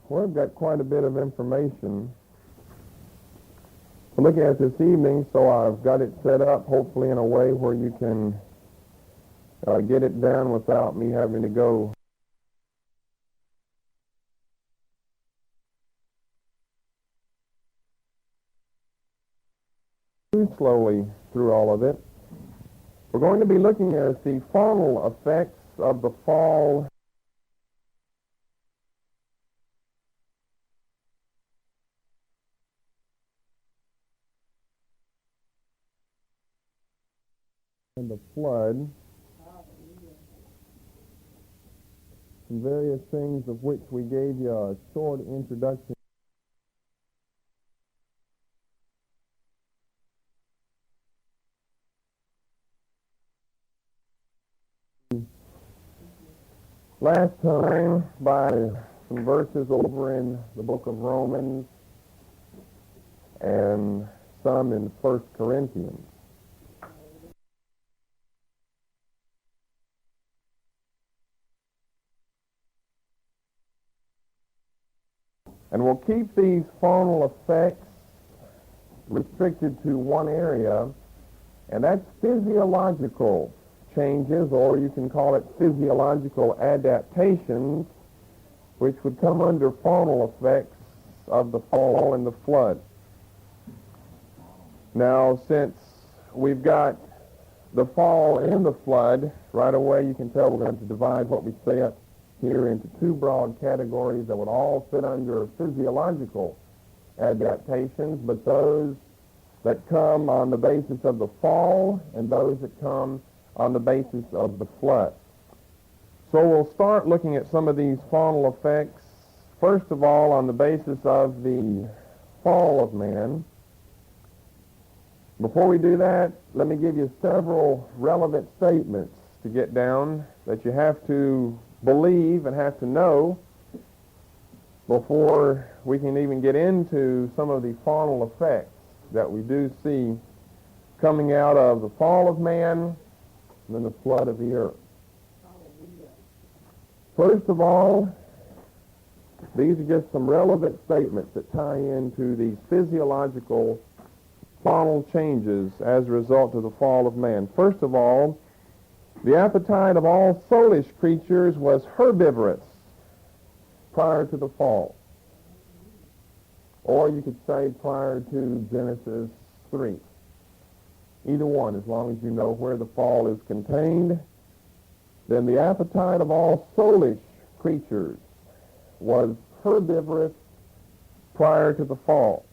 Well, I've got quite a bit of information to look at this evening, so I've got it set up hopefully in a way where you can get it done without me having to go too slowly through all of it. We're going to be looking at the faunal effects of the fall and the flood, and various things of which we gave you a short introduction. Last time by some verses over in the book of Romans and some in 1 Corinthians. And we'll keep these faunal effects restricted to one area, and that's physiological changes, or you can call it physiological adaptations, which would come under faunal effects of the fall and the flood. Now, since we've got the fall and the flood, right away you can tell we're going to divide what we say up here into two broad categories that would all fit under physiological adaptations, but those that come on the basis of the fall and those that come on the basis of the flood. So we'll start looking at some of these faunal effects, first of all on the basis of the fall of man. Before we do that, let me give you several relevant statements to get down that you have to believe and have to know before we can even get into some of the faunal effects that we do see coming out of the fall of man and then the flood of the earth. First of all, these are just some relevant statements that tie into these physiological faunal changes as a result of the fall of man. First of all, the appetite of all soulish creatures was herbivorous prior to the fall. Or you could say prior to Genesis 3. Either one, as long as you know where the fall is contained, then the appetite of all soulish creatures was herbivorous prior to the fall.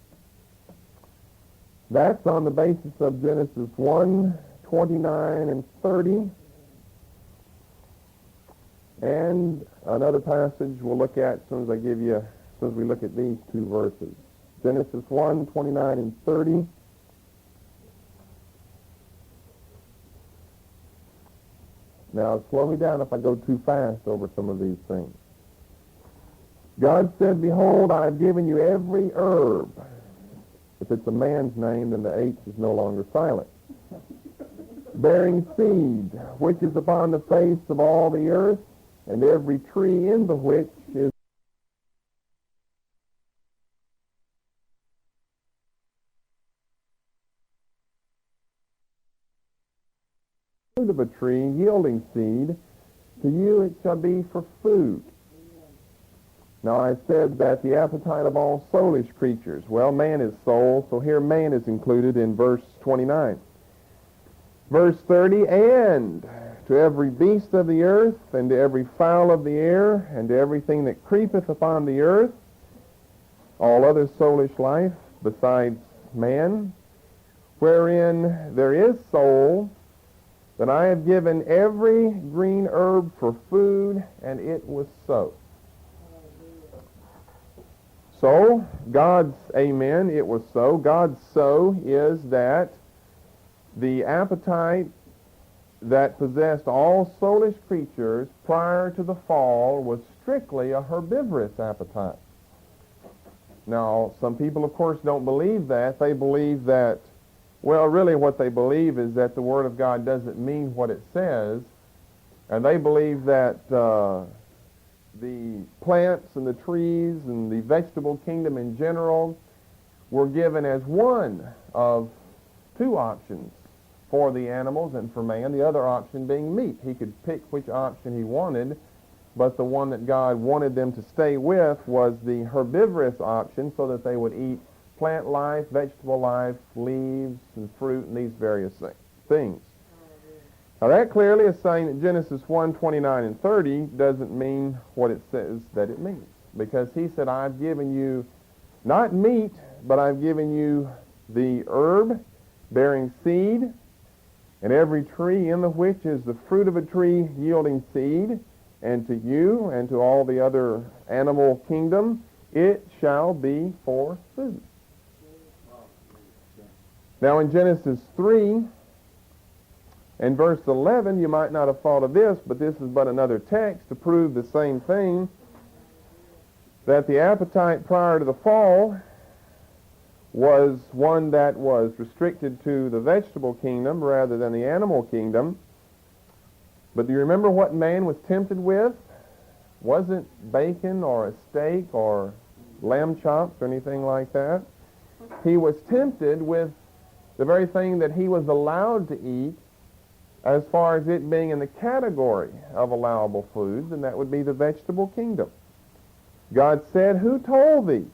That's on the basis of Genesis 1, 29 and 30. And another passage we'll look at as soon as we look at these two verses. Genesis 1, 29 and 30. Now, slow me down if I go too fast over some of these things. God said, "Behold, I have given you every herb." If it's a man's name, then the H is no longer silent. "Bearing seed, which is upon the face of all the earth, and every tree in the which is fruit of a tree yielding seed, to you it shall be for food." Now I said that the appetite of all soulish creatures, well, man is soul, so here man is included in verse 29. Verse 30, "And to every beast of the earth, and to every fowl of the air, and to everything that creepeth upon the earth, all other soulish life besides man, wherein there is soul, that I have given every green herb for food," and it was so. So, God's amen, it was so. God's so is that the appetite that possessed all soulish creatures prior to the fall was strictly a herbivorous appetite. Now, some people, of course, don't believe that. They believe that, well, really what they believe is that the Word of God doesn't mean what it says, and they believe that the plants and the trees and the vegetable kingdom in general were given as one of two options for the animals and for man, the other option being meat. He could pick which option he wanted, but the one that God wanted them to stay with was the herbivorous option, so that they would eat plant life, vegetable life, leaves and fruit and these various things. Now that clearly is saying that Genesis 1:29 and 30 doesn't mean what it says that it means, because he said, I've given you not meat, but I've given you the herb bearing seed, and every tree in the which is the fruit of a tree yielding seed, and to you and to all the other animal kingdom it shall be for food. Now in Genesis 3 and verse 11, you might not have thought of this, but this is but another text to prove the same thing, that the appetite prior to the fall was one that was restricted to the vegetable kingdom rather than the animal kingdom. But do you remember what man was tempted with? Wasn't bacon or a steak or lamb chops or anything like that. He was tempted with the very thing that he was allowed to eat as far as it being in the category of allowable foods, and that would be the vegetable kingdom. God said, who told thee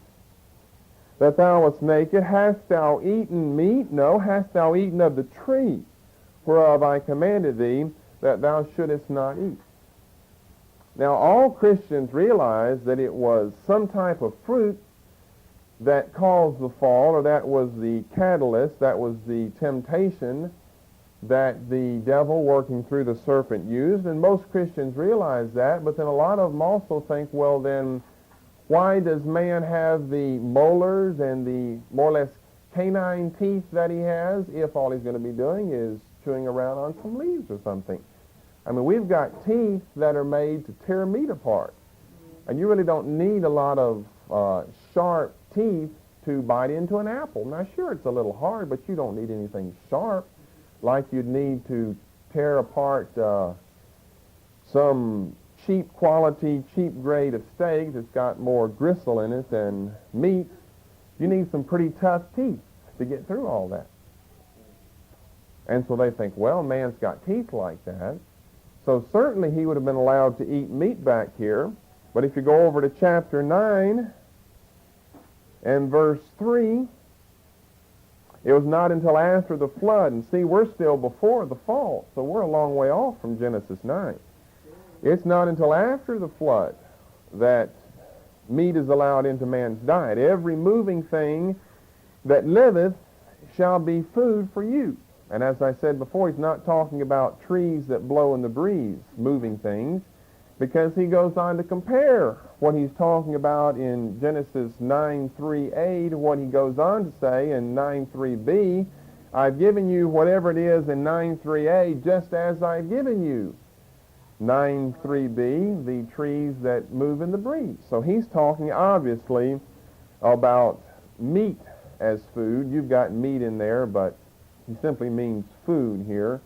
that thou wast naked? Hast thou eaten meat? No. Hast thou eaten of the tree whereof I commanded thee that thou shouldest not eat? Now all Christians realize that it was some type of fruit that caused the fall, or that was the catalyst, that was the temptation that the devil working through the serpent used, and most Christians realize that, but then a lot of them also think, well then, why does man have the molars and the more or less canine teeth that he has if all he's going to be doing is chewing around on some leaves or something? I mean, we've got teeth that are made to tear meat apart, and you really don't need a lot of sharp teeth to bite into an apple. Now sure, it's a little hard, but you don't need anything sharp like you'd need to tear apart some cheap quality, cheap grade of steak that's got more gristle in it than meat. You need some pretty tough teeth to get through all that. And so they think, well, man's got teeth like that, so certainly he would have been allowed to eat meat back here. But if you go over to chapter 9 and verse 3, it was not until after the flood, and see, we're still before the fall, so we're a long way off from Genesis 9. It's not until after the flood that meat is allowed into man's diet. Every moving thing that liveth shall be food for you. And as I said before, he's not talking about trees that blow in the breeze, moving things, because he goes on to compare what he's talking about in Genesis 9:3a to what he goes on to say in 9:3b. I've given you whatever it is in 9:3a just as I've given you 9:3b, the trees that move in the breeze. So he's talking obviously about meat as food. You've got meat in there, but he simply means food here.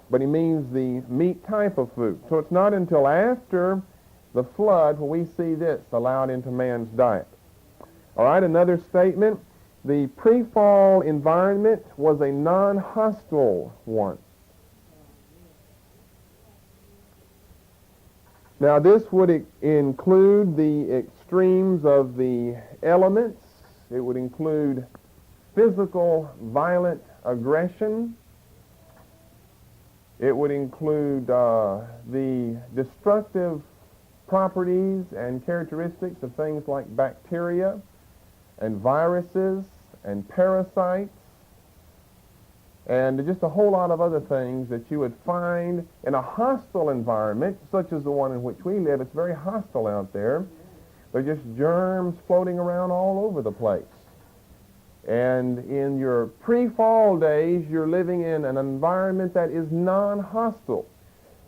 But he means the meat type of food. So it's not until after the flood where we see this allowed into man's diet. All right, another statement. The pre-fall environment was a non-hostile one. Now this would include the extremes of the elements. It would include physical, violent aggression. It would include the destructive properties and characteristics of things like bacteria and viruses and parasites and just a whole lot of other things that you would find in a hostile environment such as the one in which we live. It's very hostile out there. There are just germs floating around all over the place. And in your pre-fall days, you're living in an environment that is non-hostile.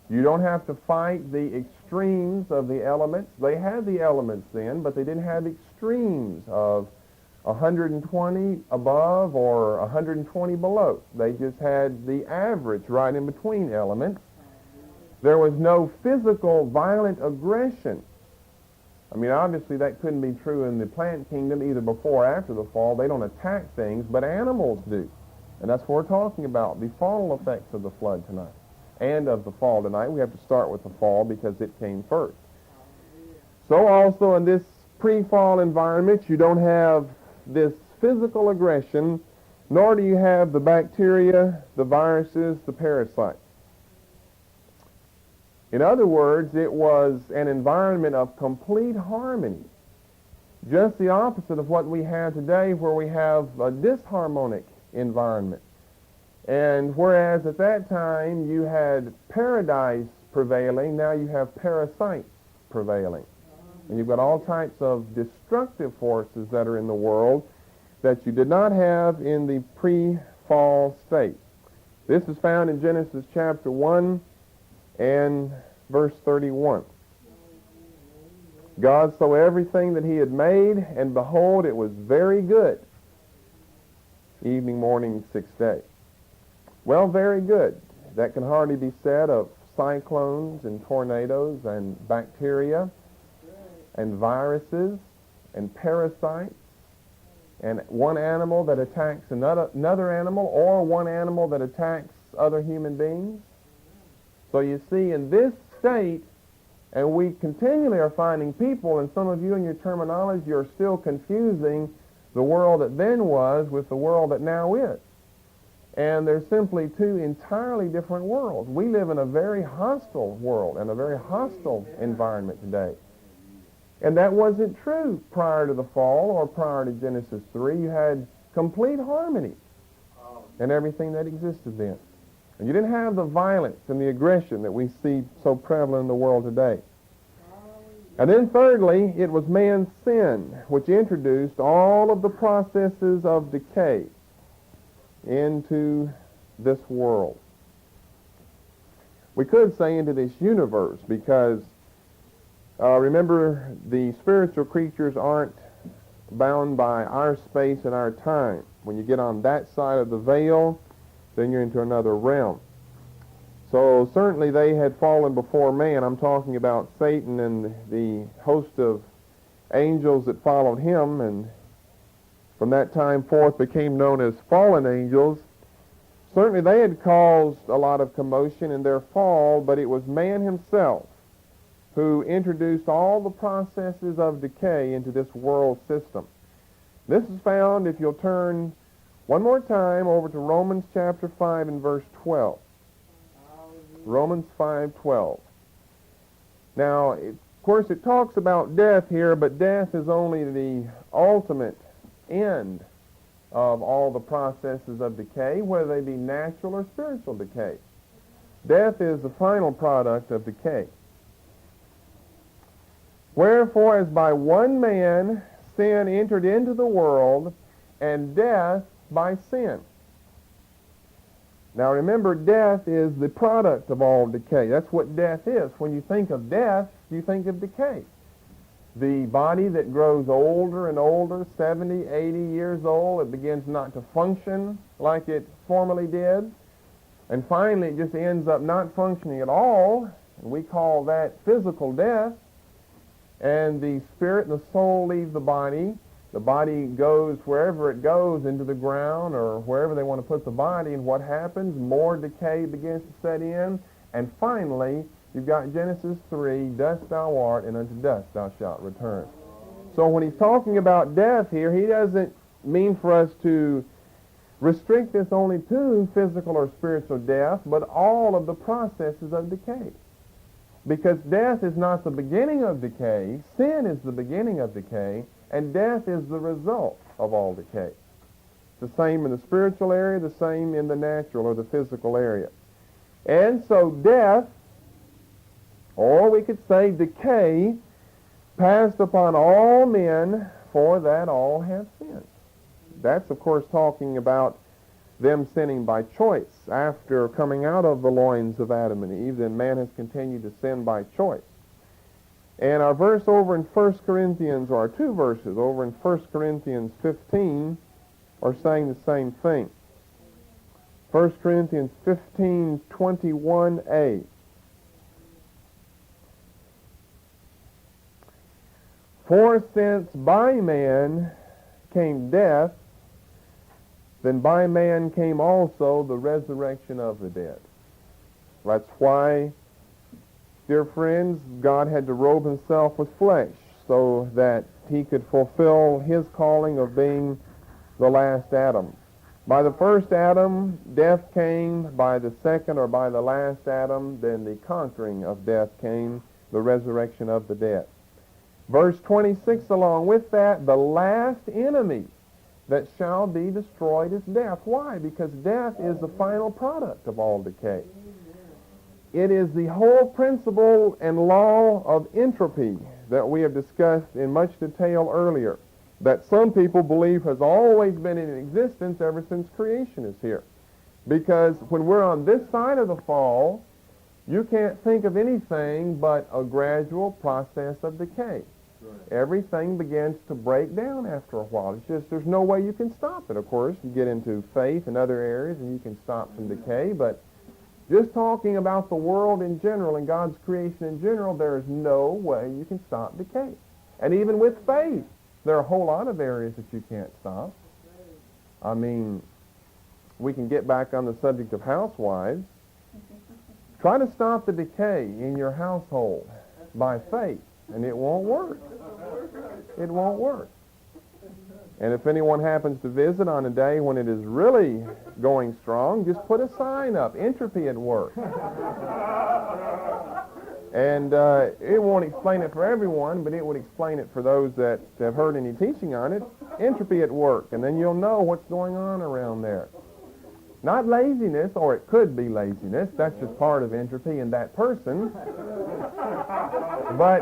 You don't have to fight the extremes of the elements. They had the elements then, but they didn't have extremes of 120 above or 120 below. They just had the average right in between elements. There was no physical violent aggression I mean, obviously that couldn't be true in the plant kingdom either before or after the fall. They don't attack things, but animals do. And that's what we're talking about, the faunal effects of the flood tonight and of the fall tonight. We have to start with the fall because it came first. So also in this pre-fall environment, you don't have this physical aggression, nor do you have the bacteria, the viruses, the parasites. In other words, it was an environment of complete harmony, just the opposite of what we have today, where we have a disharmonic environment. And whereas at that time you had paradise prevailing, now you have parasites prevailing. And you've got all types of destructive forces that are in the world that you did not have in the pre-fall state. This is found in Genesis chapter 1 and verse 31. God saw everything that he had made, and behold, it was very good. Evening, morning, sixth day. Well, very good. That can hardly be said of cyclones and tornadoes and bacteria and viruses and parasites and one animal that attacks another animal, or one animal that attacks other human beings. So you see, in this state, and we continually are finding people, and some of you in your terminology are still confusing the world that then was with the world that now is. And they're simply two entirely different worlds. We live in a very hostile world and a very hostile environment today. And that wasn't true prior to the fall or prior to Genesis 3. You had complete harmony in everything that existed then. And you didn't have the violence and the aggression that we see so prevalent in the world today. And then thirdly, it was man's sin which introduced all of the processes of decay into this world. We could say into this universe, because remember, the spiritual creatures aren't bound by our space and our time. When you get on that side of the veil, then you're into another realm. So certainly they had fallen before man. I'm talking about Satan and the host of angels that followed him, and from that time forth became known as fallen angels. Certainly they had caused a lot of commotion in their fall, but it was man himself who introduced all the processes of decay into this world system. This is found, if you'll turn one more time over to Romans chapter 5 and verse 12. Romans 5:12. Now, of course, it talks about death here, but death is only the ultimate end of all the processes of decay, whether they be natural or spiritual decay. Death is the final product of decay. Wherefore, as by one man sin entered into the world, and death by sin. Now remember, death is the product of all decay. That's what death is. When you think of death, you think of decay. The body that grows older and older, 70, 80 years old, it begins not to function like it formerly did. And finally, it just ends up not functioning at all. And we call that physical death. And the spirit and the soul leave the body. The body goes wherever it goes, into the ground or wherever they want to put the body. And what happens? More decay begins to set in. And finally, you've got Genesis 3, dust thou art, and unto dust thou shalt return. So when he's talking about death here, he doesn't mean for us to restrict this only to physical or spiritual death, but all of the processes of decay. Because death is not the beginning of decay, sin is the beginning of decay, and death is the result of all decay. The same in the spiritual area, the same in the natural or the physical area. And so death, or we could say decay, passed upon all men, for that all have sinned. That's, of course, talking about them sinning by choice. After coming out of the loins of Adam and Eve, then man has continued to sin by choice. And our verse over in 1 Corinthians, or our two verses over in 1 Corinthians 15, are saying the same thing. 1 Corinthians 15:21a. For since by man came death, then by man came also the resurrection of the dead. That's why, dear friends, God had to robe himself with flesh so that he could fulfill his calling of being the last Adam. By the first Adam, death came. By the second or by the last Adam, then the conquering of death came, the resurrection of the dead. Verse 26, along with that, the last enemy that shall be destroyed is death. Why? Because death is the final product of all decay. It is the whole principle and law of entropy that we have discussed in much detail earlier, that some people believe has always been in existence ever since creation is here. Because when we're on this side of the fall, you can't think of anything but a gradual process of decay. Right. Everything begins to break down after a while. It's just there's no way you can stop it, of course. You get into faith and other areas and you can stop some decay, but just talking about the world in general and God's creation in general, there is no way you can stop decay. And even with faith, there are a whole lot of areas that you can't stop. I mean, we can get back on the subject of housewives. Try to stop the decay in your household by faith, and it won't work. It won't work. And if anyone happens to visit on a day when it is really going strong, just put a sign up, entropy at work. And it won't explain it for everyone, but it would explain it for those that have heard any teaching on it, entropy at work. And then you'll know what's going on around there. Not laziness, or it could be laziness. That's just part of entropy in that person. But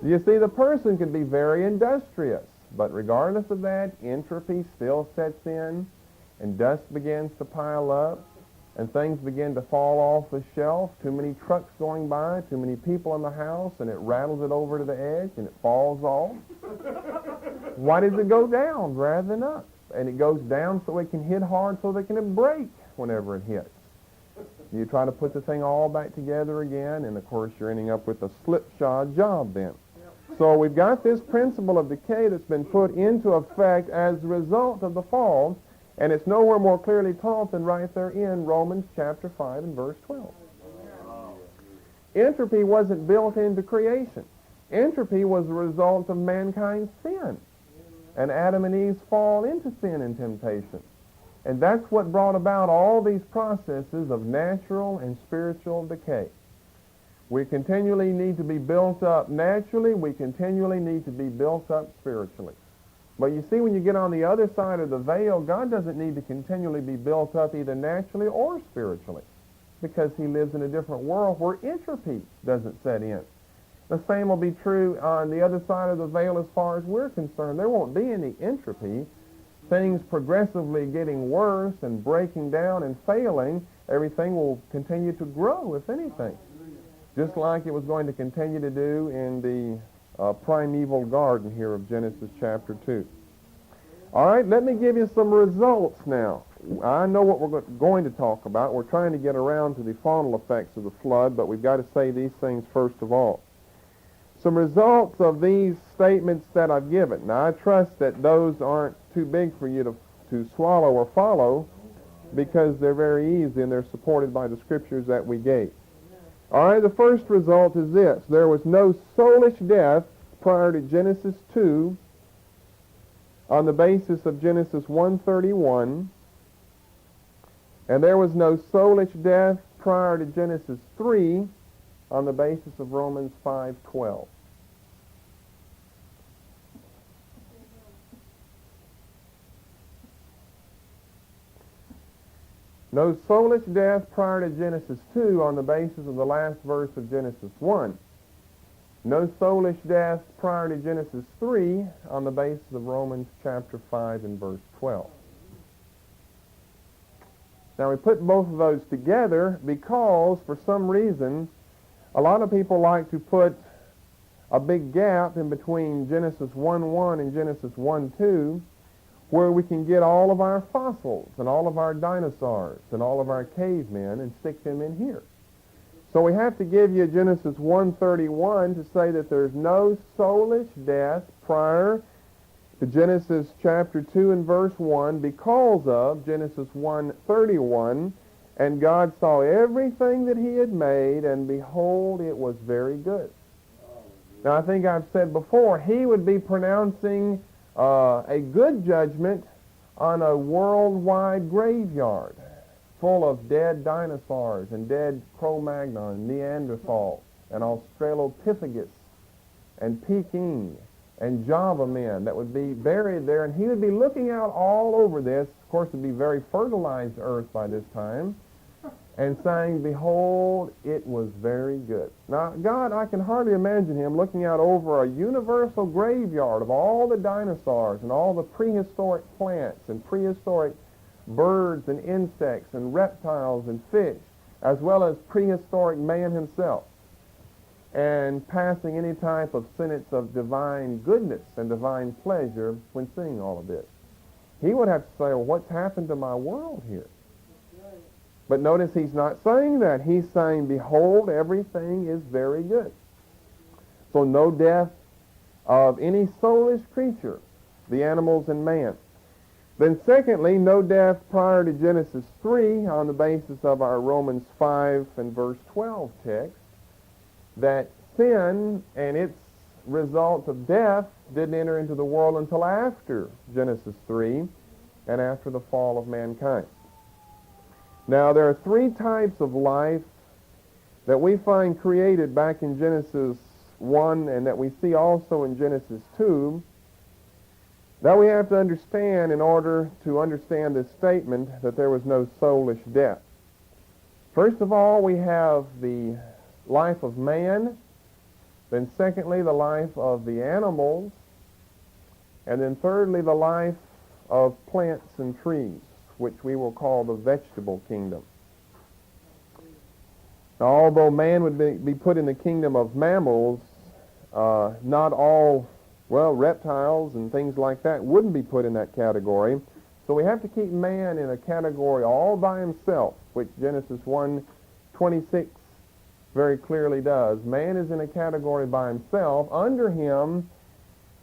you see, the person could be very industrious. But regardless of that, entropy still sets in, and dust begins to pile up, and things begin to fall off the shelf. Too many trucks going by, too many people in the house, and it rattles it over to the edge, and it falls off. Why does it go down rather than up? And it goes down so it can hit hard so that it can break whenever it hits. You try to put the thing all back together again, and of course you're ending up with a slipshod job then. So we've got this principle of decay that's been put into effect as a result of the fall, and it's nowhere more clearly taught than right there in Romans chapter 5 and verse 12. Entropy wasn't built into creation. Entropy was a result of mankind's sin, and Adam and Eve's fall into sin and temptation. And that's what brought about all these processes of natural and spiritual decay. We continually need to be built up naturally. We continually need to be built up spiritually. But you see, when you get on the other side of the veil, God doesn't need to continually be built up either naturally or spiritually, because he lives in a different world where entropy doesn't set in. The same will be true on the other side of the veil as far as we're concerned. There won't be any entropy. Things progressively getting worse and breaking down and failing, everything will continue to grow, if anything. Just like it was going to continue to do in the primeval garden here of Genesis chapter 2. All right, let me give you some results now. I know what we're going to talk about. We're trying to get around to the faunal effects of the flood, but we've got to say these things first of all. Some results of these statements that I've given. Now, I trust that those aren't too big for you to swallow or follow, because they're very easy and they're supported by the scriptures that we gave. All right, the first result is this. There was no soulish death prior to Genesis 2 on the basis of Genesis 1:31, and there was no soulish death prior to Genesis 3 on the basis of Romans 5:12. No soulish death prior to Genesis 2 on the basis of the last verse of Genesis 1. No soulish death prior to Genesis 3 on the basis of Romans chapter 5 and verse 12. Now we put both of those together because for some reason a lot of people like to put a big gap in between Genesis 1:1 and Genesis 1:2 where we can get all of our fossils and all of our dinosaurs and all of our cavemen and stick them in here. So we have to give you Genesis 1:31 to say that there's no soulish death prior to Genesis chapter 2 and verse 1 because of Genesis 1:31, and God saw everything that he had made, and behold, it was very good. Now, I think I've said before, he would be pronouncing a good judgment on a worldwide graveyard full of dead dinosaurs and dead Cro-Magnon, Neanderthal, and Australopithecus, and Peking, and Java men that would be buried there, and he would be looking out all over this. Of course, it would be very fertilized earth by this time, and saying, behold, it was very good. Now, God, I can hardly imagine him looking out over a universal graveyard of all the dinosaurs and all the prehistoric plants and prehistoric birds and insects and reptiles and fish, as well as prehistoric man himself, and passing any type of sentence of divine goodness and divine pleasure when seeing all of this. He would have to say, well, what's happened to my world here? But notice he's not saying that. He's saying, behold, everything is very good. So no death of any soulless creature, the animals and man. Then secondly, no death prior to Genesis 3 on the basis of our Romans 5 and verse 12 text, that sin and its result of death didn't enter into the world until after Genesis 3 and after the fall of mankind. Now, there are three types of life that we find created back in Genesis 1 and that we see also in Genesis 2 that we have to understand in order to understand this statement that there was no soulish death. First of all, we have the life of man, then secondly, the life of the animals, and then thirdly, the life of plants and trees, which we will call the vegetable kingdom. Now, although man would be put in the kingdom of mammals, not all, reptiles and things like that wouldn't be put in that category. So we have to keep man in a category all by himself, which Genesis 1:26 very clearly does. Man is in a category by himself. Under him,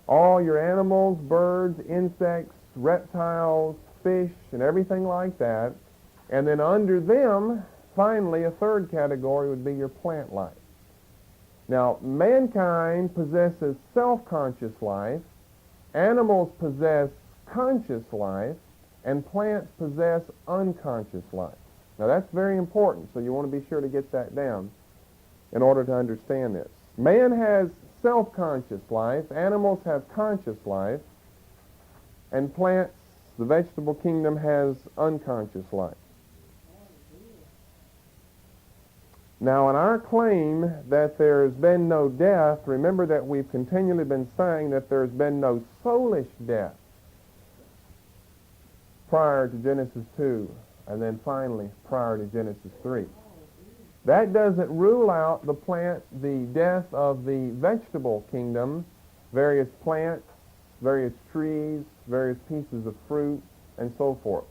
all your animals, birds, insects, reptiles, fish, and everything like that. And then under them, finally, a third category would be your plant life. Now, mankind possesses self-conscious life, animals possess conscious life, and plants possess unconscious life. Now, that's very important, so you want to be sure to get that down in order to understand this. Man has self-conscious life, animals have conscious life, and plants, the vegetable kingdom, has unconscious life. Now, in our claim that there has been no death, remember that we've continually been saying that there's been no soulish death prior to Genesis 2, and then finally prior to Genesis 3. That doesn't rule out the death of the vegetable kingdom, various plants, various trees, various pieces of fruit, and so forth.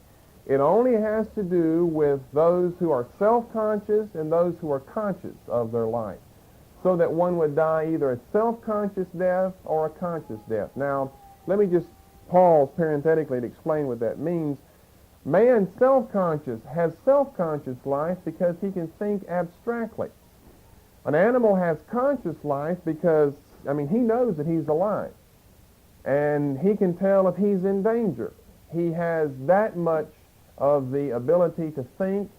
It only has to do with those who are self-conscious and those who are conscious of their life, so that one would die either a self-conscious death or a conscious death. Now, let me just pause parenthetically to explain what that means. Man, self-conscious, has self-conscious life because he can think abstractly. An animal has conscious life because, he knows that he's alive, and he can tell if he's in danger. He has that much of the ability to think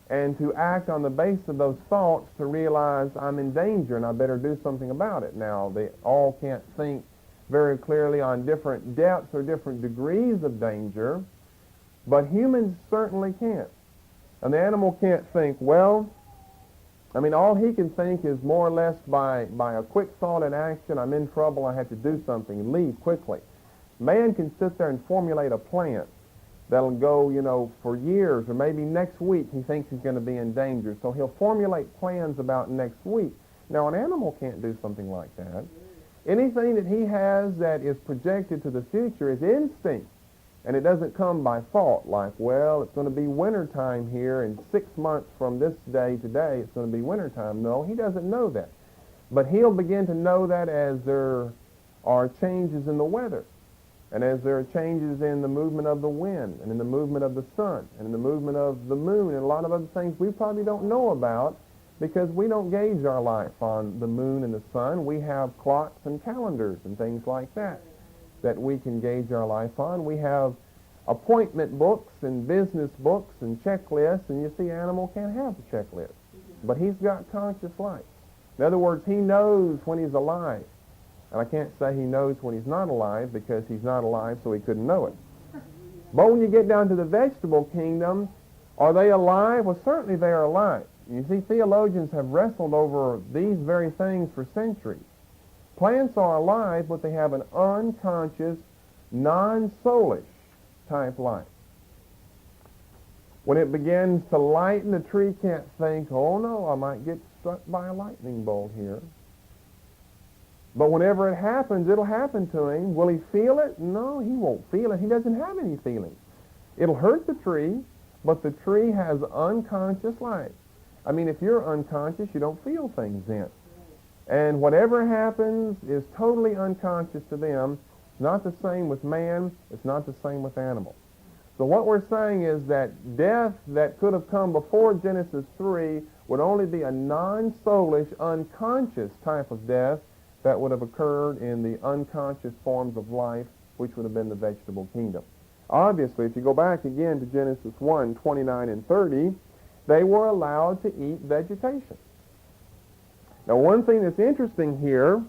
and to act on the basis of those thoughts to realize I'm in danger and I better do something about it. Now, they all can't think very clearly on different depths or different degrees of danger, but humans certainly can. And the animal can't think, all he can think is more or less by a quick thought and action, I'm in trouble, I have to do something, leave quickly. Man can sit there and formulate a plan that'll go, for years, or maybe next week he thinks he's going to be in danger. So he'll formulate plans about next week. Now, an animal can't do something like that. Anything that he has that is projected to the future is instinct. And it doesn't come by thought like, well, it's going to be winter time here, and 6 months from this day today, it's going to be winter time. No, he doesn't know that. But he'll begin to know that as there are changes in the weather, and as there are changes in the movement of the wind, and in the movement of the sun, and in the movement of the moon, and a lot of other things we probably don't know about because we don't gauge our life on the moon and the sun. We have clocks and calendars and things like that we can gauge our life on. We have appointment books and business books and checklists, and you see, animal can't have a checklist. But he's got conscious life. In other words, he knows when he's alive. And I can't say he knows when he's not alive because he's not alive, so he couldn't know it. But when you get down to the vegetable kingdom, are they alive? Well, certainly they are alive. You see, theologians have wrestled over these very things for centuries. Plants are alive, but they have an unconscious, non-soulish type life. When it begins to lighten, the tree can't think, oh no, I might get struck by a lightning bolt here. But whenever it happens, it'll happen to him. Will he feel it? No, he won't feel it. He doesn't have any feelings. It'll hurt the tree, but the tree has unconscious life. I mean, if you're unconscious, you don't feel things then. And whatever happens is totally unconscious to them. It's not the same with man. It's not the same with animals. So what we're saying is that death that could have come before Genesis 3 would only be a non-soulish, unconscious type of death that would have occurred in the unconscious forms of life, which would have been the vegetable kingdom. Obviously, if you go back again to Genesis 1, 29 and 30, they were allowed to eat vegetation. Now, one thing that's interesting here,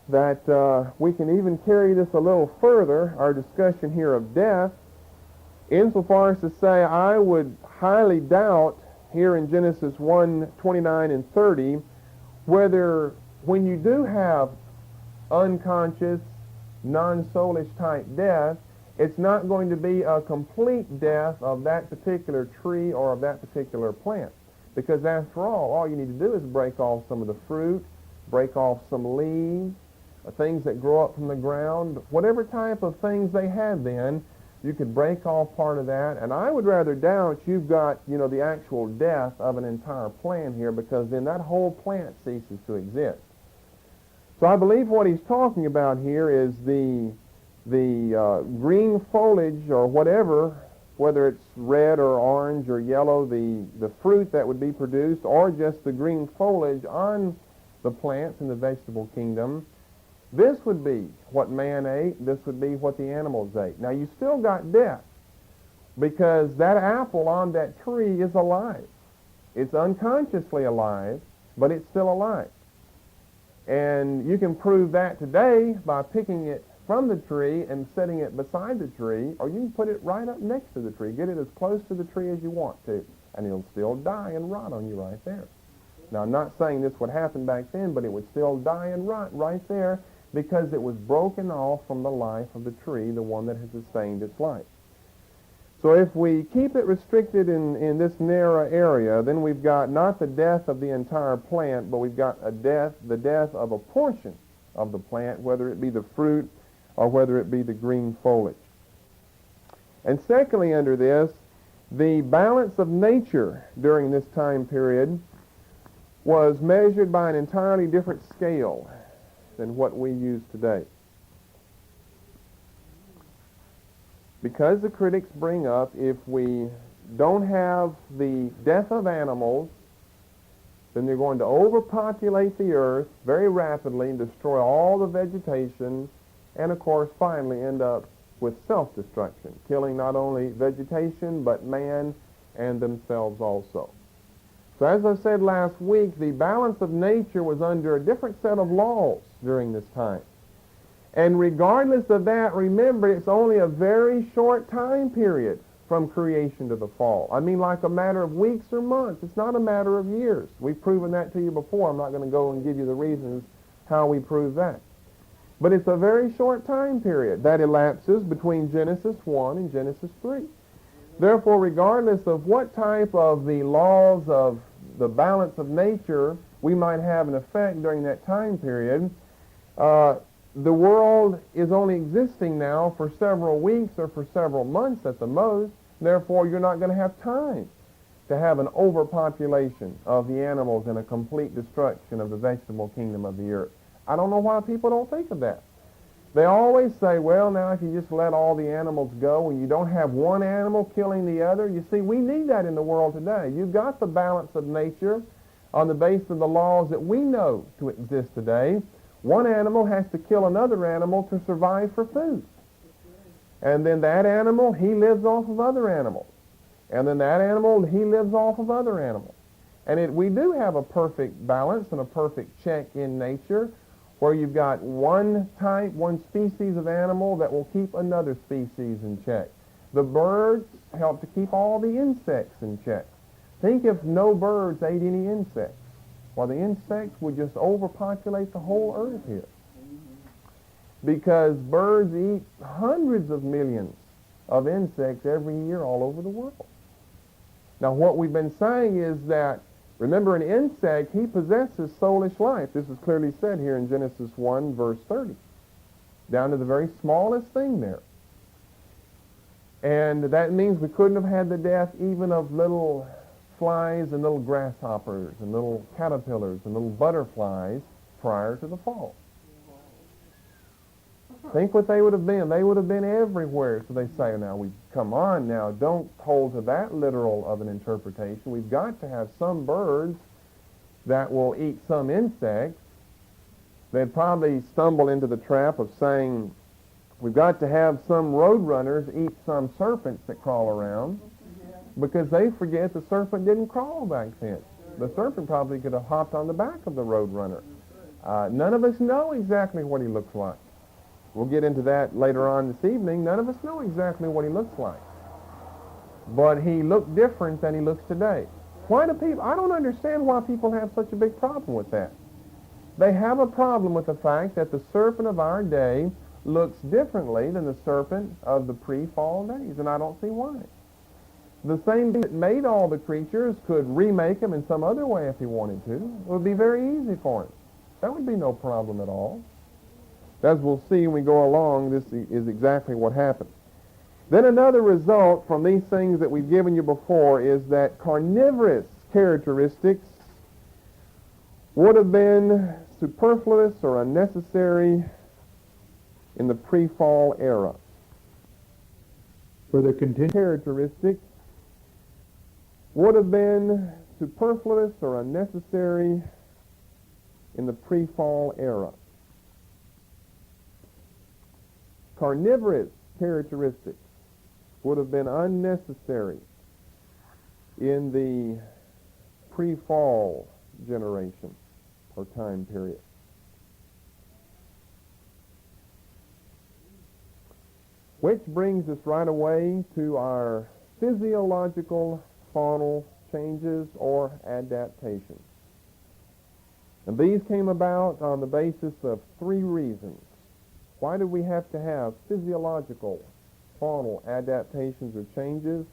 that we can even carry this a little further, our discussion here of death, insofar as to say I would highly doubt here in Genesis 1, 29 and 30, whether when you do have unconscious, non-soulish type death, it's not going to be a complete death of that particular tree or of that particular plant. Because after all you need to do is break off some of the fruit, break off some leaves, things that grow up from the ground, whatever type of things they had then, you could break off part of that. And I would rather doubt you've got, the actual death of an entire plant here, because then that whole plant ceases to exist. So I believe what he's talking about here is the green foliage or whatever, whether it's red or orange or yellow, the fruit that would be produced, or just the green foliage on the plants in the vegetable kingdom. This would be what man ate. This would be what the animals ate. Now, you still got death, because that apple on that tree is alive. It's unconsciously alive, but it's still alive. And you can prove that today by picking it from the tree and setting it beside the tree, or you can put it right up next to the tree. Get it as close to the tree as you want to, and it'll still die and rot on you right there. Now, I'm not saying this would happen back then, but it would still die and rot right there, because it was broken off from the life of the tree, the one that has sustained its life. So if we keep it restricted in this narrow area, then we've got not the death of the entire plant, but we've got the death of a portion of the plant, whether it be the fruit or whether it be the green foliage. And secondly, under this, the balance of nature during this time period was measured by an entirely different scale than what we use today. Because the critics bring up, if we don't have the death of animals, then they're going to overpopulate the earth very rapidly and destroy all the vegetation, and of course finally end up with self-destruction, killing not only vegetation but man and themselves also. So as I said last week, the balance of nature was under a different set of laws during this time. And regardless of that, remember, it's only a very short time period from creation to the fall. I mean, like a matter of weeks or months. It's not a matter of years. We've proven that to you before. I'm not going to go and give you the reasons how we prove that. But it's a very short time period that elapses between Genesis 1 and Genesis 3. Therefore, regardless of what type of the laws of the balance of nature we might have an effect during that time period, the world is only existing now for several weeks or for several months at the most. Therefore, you're not going to have time to have an overpopulation of the animals and a complete destruction of the vegetable kingdom of the earth. I don't know why people don't think of that. They always say, well, now if you just let all the animals go and you don't have one animal killing the other, you see, we need that in the world today. You've got the balance of nature on the basis of the laws that we know to exist today. One animal has to kill another animal to survive for food. And then that animal, he lives off of other animals. And then that animal, he lives off of other animals. And we do have a perfect balance and a perfect check in nature where you've got one type, one species of animal that will keep another species in check. The birds help to keep all the insects in check. Think if no birds ate any insects. Well, the insects would just overpopulate the whole earth here. Because birds eat hundreds of millions of insects every year all over the world. Now, what we've been saying is that, remember, an insect, he possesses soulish life. This is clearly said here in Genesis 1, verse 30, down to the very smallest thing there. And that means we couldn't have had the death even of little flies and little grasshoppers and little caterpillars and little butterflies prior to the fall. Think what they would have been. They would have been everywhere. So they say, now, come on now, don't hold to that literal of an interpretation. We've got to have some birds that will eat some insects. They'd probably stumble into the trap of saying, we've got to have some roadrunners eat some serpents that crawl around, because they forget the serpent didn't crawl back then. The serpent probably could have hopped on the back of the roadrunner. None of us know exactly what he looks like. We'll get into that later on this evening. None of us know exactly what he looks like. But he looked different than he looks today. Why do people, I don't understand why people have such a big problem with that. They have a problem with the fact that the serpent of our day looks differently than the serpent of the pre-fall days, and I don't see why. The same thing that made all the creatures could remake them in some other way if he wanted to. It would be very easy for him. That would be no problem at all. As we'll see when we go along, this is exactly what happened. Then another result from these things that we've given you before is that carnivorous characteristics would have been superfluous or unnecessary in the pre-fall era. For the continued characteristics would have been superfluous or unnecessary in the pre-fall era. Carnivorous characteristics would have been unnecessary in the pre-fall generation or time period. Which brings us right away to our physiological faunal changes or adaptations. And these came about on the basis of three reasons. Why do we have to have physiological faunal adaptations or changes?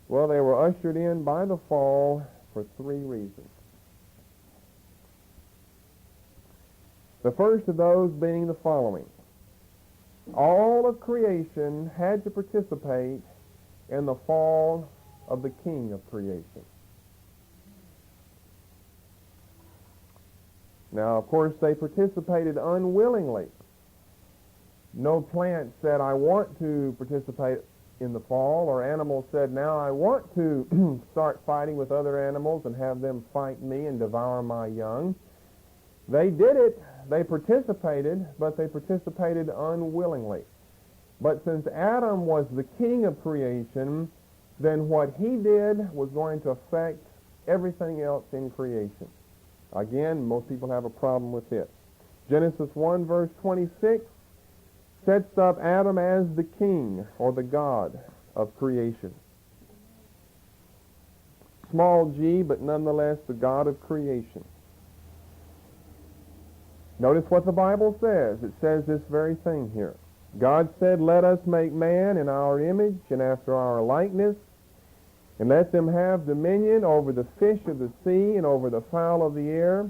Well, they were ushered in by the fall for three reasons. The first of those being the following. All of creation had to participate in the fall of the King of creation. Now, of course, they participated unwillingly. No plant said, I want to participate in the fall, or animal said, now I want to start fighting with other animals and have them fight me and devour my young. They did it. They participated, but they participated unwillingly. But since Adam was the king of creation, then what he did was going to affect everything else in creation. Again, most people have a problem with this. Genesis 1, verse 26 sets up Adam as the king or the God of creation. Small g, but nonetheless the God of creation. Notice what the Bible says. It says this very thing here. God said, let us make man in our image and after our likeness, and let them have dominion over the fish of the sea and over the fowl of the air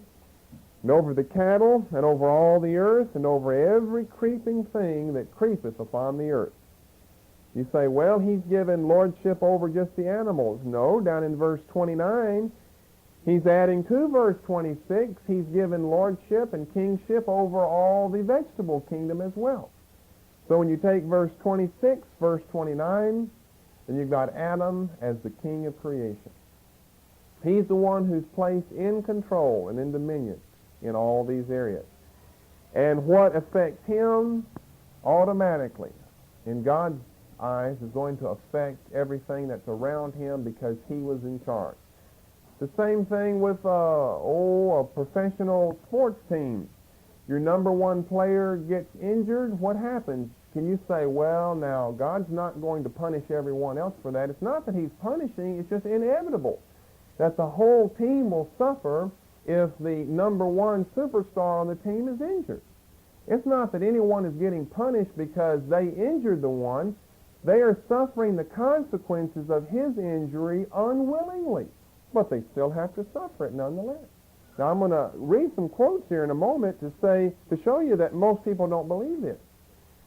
and over the cattle, and over all the earth, and over every creeping thing that creepeth upon the earth. You say, well, he's given lordship over just the animals. No, down in verse 29, he's adding to verse 26, he's given lordship and kingship over all the vegetable kingdom as well. So when you take verse 26, verse 29, then you've got Adam as the king of creation. He's the one who's placed in control and in dominion in all these areas. And what affects him automatically in God's eyes is going to affect everything that's around him because he was in charge. The same thing with a professional sports team. Your number one player gets injured, what happens? Can you say, well, now, God's not going to punish everyone else for that? It's not that he's punishing, it's just inevitable that the whole team will suffer if the number one superstar on the team is injured. It's not that anyone is getting punished because they injured the one. They are suffering the consequences of his injury unwillingly, but they still have to suffer it nonetheless. Now, I'm going to read some quotes here in a moment to show you that most people don't believe this.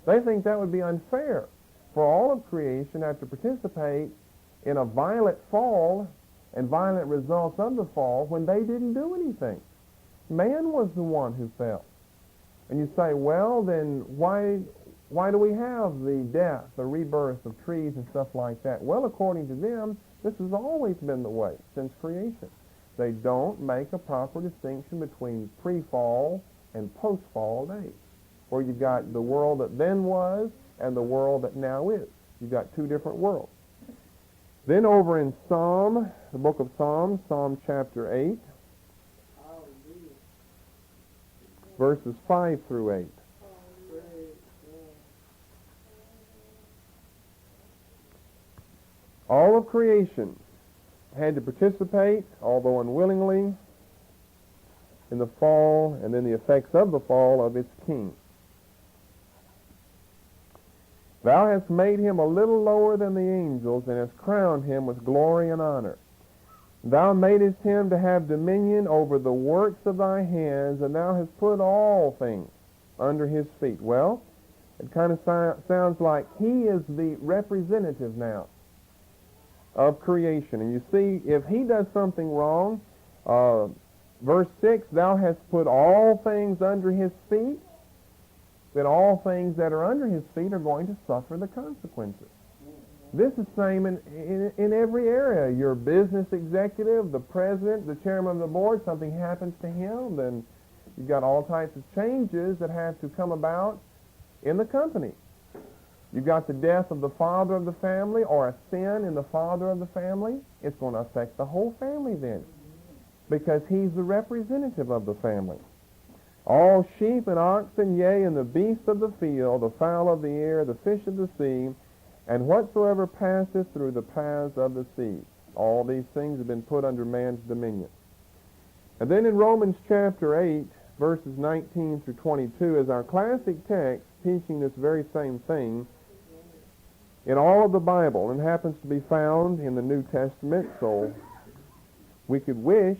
They think that would be unfair for all of creation to have to participate in a violent fall and violent results of the fall when they didn't do anything. Man was the one who fell. And you say, well, then why do we have the death, the rebirth of trees and stuff like that? Well, according to them, this has always been the way since creation. They don't make a proper distinction between pre-fall and post-fall days, where you've got the world that then was and the world that now is. You've got two different worlds. Then over in Psalm, the book of Psalms, Psalm chapter 8, verses 5 through 8. All of creation had to participate, although unwillingly, in the fall and in the effects of the fall of its king. Thou hast made him a little lower than the angels, and hast crowned him with glory and honor. Thou madest him to have dominion over the works of thy hands, and thou hast put all things under his feet. Well, it kind of sounds like he is the representative now of creation. And you see, if he does something wrong, verse 6, thou hast put all things under his feet, then all things that are under his feet are going to suffer the consequences. This is the same in every area. Your business executive, the president, the chairman of the board, something happens to him, then you've got all types of changes that have to come about in the company. You've got the death of the father of the family or a sin in the father of the family. It's going to affect the whole family then, because he's the representative of the family. All sheep and oxen, yea, and the beasts of the field, the fowl of the air, the fish of the sea, and whatsoever passeth through the paths of the sea. All these things have been put under man's dominion. And then in Romans chapter 8, verses 19 through 22, is our classic text teaching this very same thing in all of the Bible, and happens to be found in the New Testament, so we could wish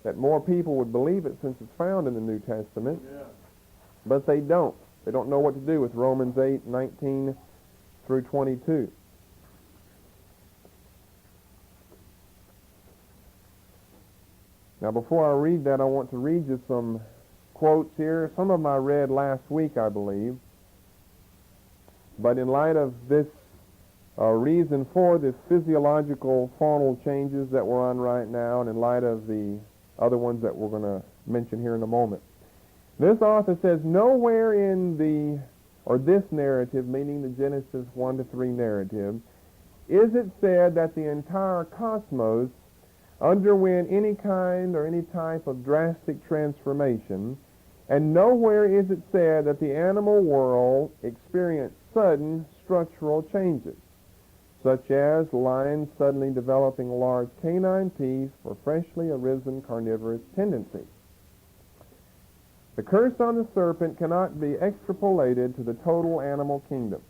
that more people would believe it since it's found in the New Testament, but they don't. They don't know what to do with Romans 8, 19 through 22. Now, before I read that, I want to read you some quotes here. Some of them I read last week, I believe. But in light of this reason for the physiological faunal changes that we're on right now, and in light of the other ones that we're going to mention here in a moment, this author says, nowhere in this narrative, meaning the Genesis 1 to 3 narrative, is it said that the entire cosmos underwent any kind or any type of drastic transformation, and nowhere is it said that the animal world experienced sudden structural changes, such as lions suddenly developing large canine teeth for freshly arisen carnivorous tendencies. The curse on the serpent cannot be extrapolated to the total animal kingdom.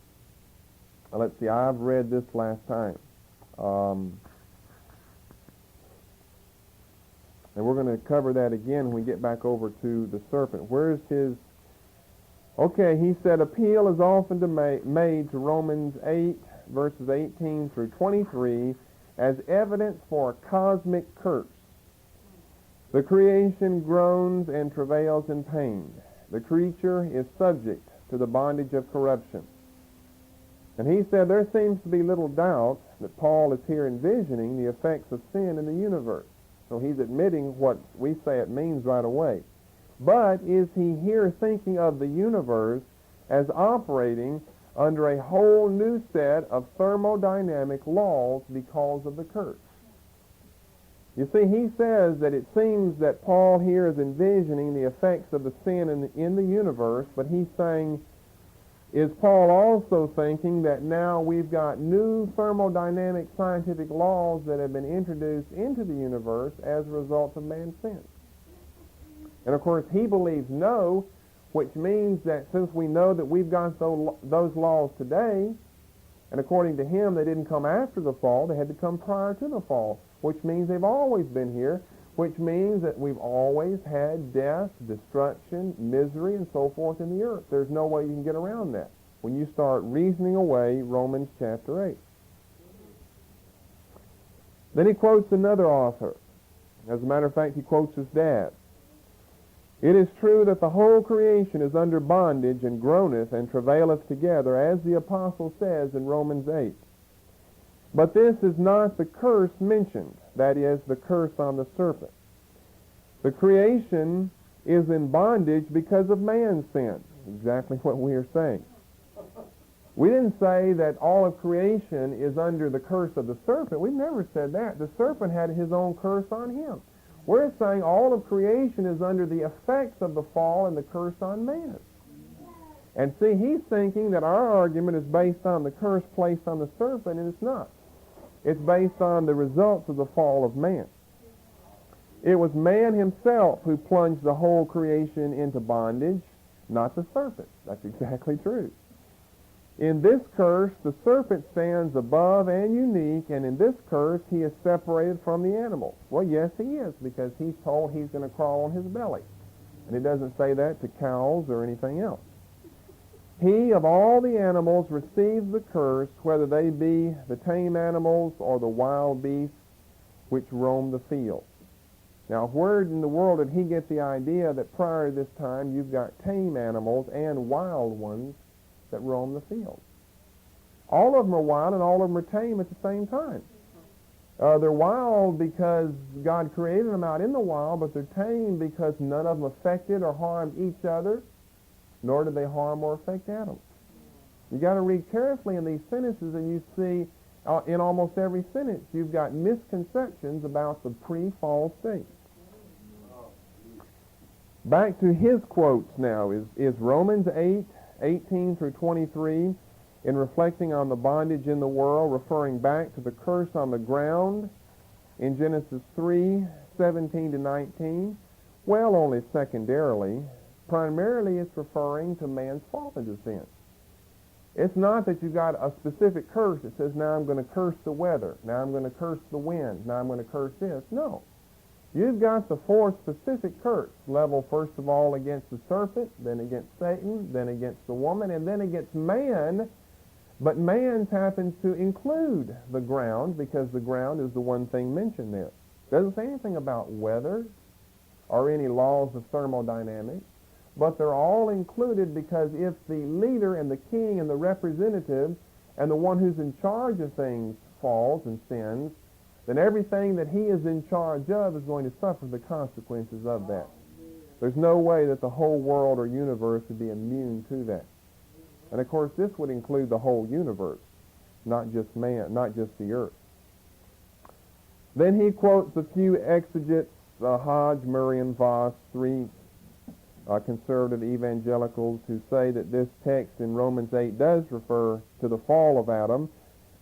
Now, let's see, I've read this last time. And we're going to cover that again when we get back over to the serpent. Where's his... Okay, he said appeal is often made to Romans 8, verses 18 through 23, as evidence for a cosmic curse. The creation groans and travails in pain. The creature is subject to the bondage of corruption. And he said there seems to be little doubt that Paul is here envisioning the effects of sin in the universe. So he's admitting what we say it means right away. But is he here thinking of the universe as operating under a whole new set of thermodynamic laws because of the curse? You see, he says that it seems that Paul here is envisioning the effects of the sin in the universe, but he's saying, is Paul also thinking that now we've got new thermodynamic scientific laws that have been introduced into the universe as a result of man's sin? And of course, he believes no, which means that since we know that we've got those laws today, and according to him, they didn't come after the fall, they had to come prior to the fall, which means they've always been here, which means that we've always had death, destruction, misery, and so forth in the earth. There's no way you can get around that when you start reasoning away Romans chapter 8. Then he quotes another author. As a matter of fact, he quotes his dad. It is true that the whole creation is under bondage and groaneth and travaileth together, as the apostle says in Romans 8. But this is not the curse mentioned, that is, the curse on the serpent. The creation is in bondage because of man's sin. Exactly what we are saying. We didn't say that all of creation is under the curse of the serpent. We've never said that. The serpent had his own curse on him. We're saying all of creation is under the effects of the fall and the curse on man. And see, he's thinking that our argument is based on the curse placed on the serpent, and it's not. It's based on the results of the fall of man. It was man himself who plunged the whole creation into bondage, not the serpent. That's exactly true. In this curse, the serpent stands above and unique, and in this curse, he is separated from the animals. Well, yes, he is, because he's told he's going to crawl on his belly. And he doesn't say that to cows or anything else. He, of all the animals, receives the curse, whether they be the tame animals or the wild beasts which roam the field. Now, where in the world did he get the idea that prior to this time you've got tame animals and wild ones that roam the field? All of them are wild and all of them are tame at the same time. They're wild because God created them out in the wild, but they're tame because none of them affected or harmed each other, nor do they harm or affect Adam. You got to read carefully in these sentences, and you see in almost every sentence you've got misconceptions about the pre-fall state. Back to his quotes now is Romans 8, 18 through 23, in reflecting on the bondage in the world, referring back to the curse on the ground in Genesis 3, 17 to 19. Well, only secondarily. Primarily, it's referring to man's fall into sin. It's not that you've got a specific curse that says, now I'm going to curse the weather, now I'm going to curse the wind, now I'm going to curse this. No. You've got the four specific curse, level first of all against the serpent, then against Satan, then against the woman, and then against man. But man's happens to include the ground, because the ground is the one thing mentioned there. Doesn't say anything about weather or any laws of thermodynamics. But they're all included, because if the leader and the king and the representative and the one who's in charge of things falls and sins, then everything that he is in charge of is going to suffer the consequences of that. There's no way that the whole world or universe would be immune to that. And of course, this would include the whole universe, not just man, not just the earth. Then he quotes a few exegetes, Hodge, Murray, and Voss, three conservative evangelicals, who say that this text in Romans 8 does refer to the fall of Adam.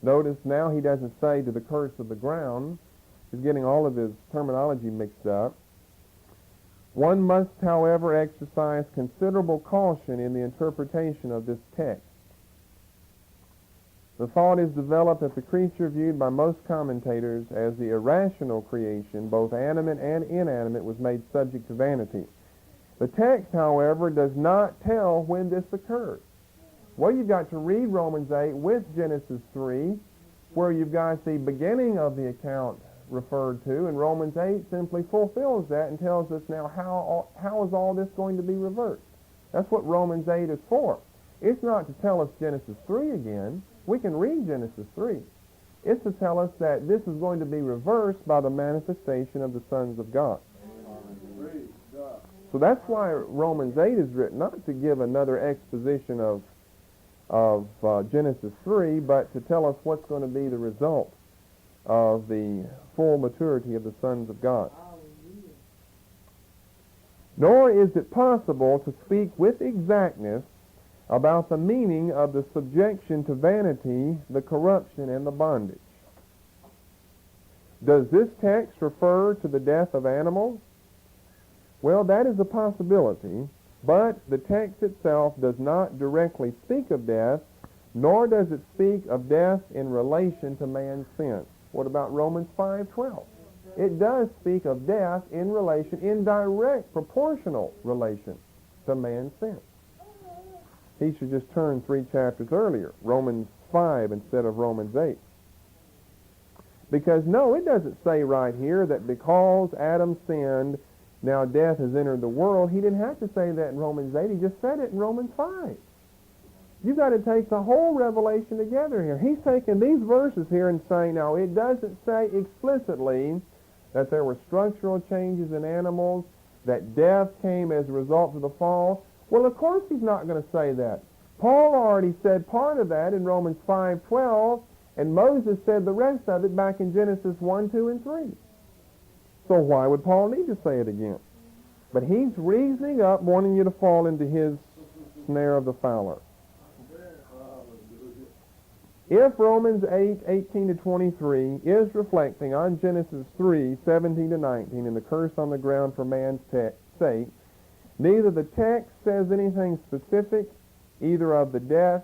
Notice now he doesn't say to the curse of the ground. He's getting all of his terminology mixed up. One must, however, exercise considerable caution in the interpretation of this text. The thought is developed that the creature viewed by most commentators as the irrational creation, both animate and inanimate, was made subject to vanity. The text, however, does not tell when this occurred. Well, you've got to read Romans 8 with Genesis 3, where you've got the beginning of the account referred to, and Romans 8 simply fulfills that and tells us now how is all this going to be reversed. That's what Romans 8 is for. It's not to tell us Genesis 3 again. We can read Genesis 3. It's to tell us that this is going to be reversed by the manifestation of the sons of God. So that's why Romans 8 is written, not to give another exposition of Genesis 3, but to tell us what's going to be the result of the full maturity of the sons of God. Nor is it possible to speak with exactness about the meaning of the subjection to vanity, the corruption, and the bondage. Does this text refer to the death of animals? Well, that is a possibility, but the text itself does not directly speak of death, nor does it speak of death in relation to man's sin. What about Romans 5:12? It does speak of death in relation, in direct, proportional relation to man's sin. He should just turn 3 chapters earlier, Romans 5 instead of Romans 8. Because no, it doesn't say right here that because Adam sinned, now death has entered the world. He didn't have to say that in Romans 8. He just said it in Romans 5. You've got to take the whole revelation together here. He's taking these verses here and saying, now, it doesn't say explicitly that there were structural changes in animals, that death came as a result of the fall. Well, of course he's not going to say that. Paul already said part of that in Romans 5:12, and Moses said the rest of it back in Genesis 1, 2, and 3. So why would Paul need to say it again? But he's reasoning up, wanting you to fall into his snare of the fowler. If Romans 8, 18 to 23 is reflecting on Genesis 3, 17 to 19, and the curse on the ground for man's sake, neither the text says anything specific, either of death